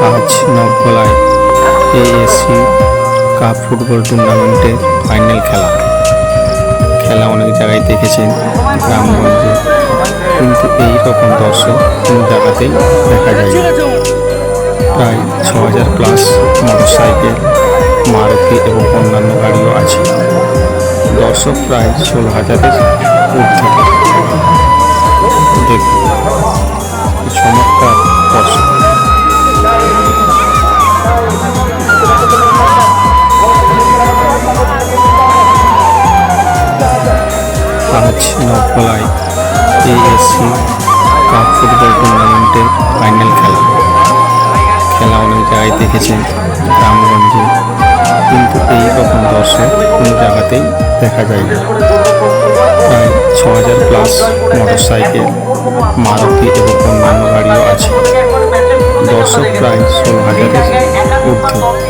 আজ নবগোলায় ASC cup football টুর্নামেন্টের final খেলা অনেক জায়গায় দেখেছেন গ্রামগঞ্জে, কিন্তু এই রকম দর্শক কোনো জায়গাতেই দেখা যায় না। প্রায় ৬,০০০ প্লাস মোটরসাইকেল, মারুতি এবং অন্যান্য গাড়িও আছে। দর্শক প্রায় ১৬,০০০-এর ঊর্ধ্বে। দেখুন চমৎকার দর্শক। আজ নবগোলায় এএসসি কাপ ফুটবল টুর্নামেন্টের ফাইনাল খেলা অনেক জায়গায় দেখেছেন গ্রামগঞ্জে, কিন্তু এই রকম দর্শক কোনো জায়গাতেই দেখা যায় না। প্রায় ৬,০০০ প্লাস মোটরসাইকেল, মারুতি এবং অন্যান্য গাড়িও আছে। দর্শক প্রায় ১৬,০০০-এর ঊর্ধ্বে।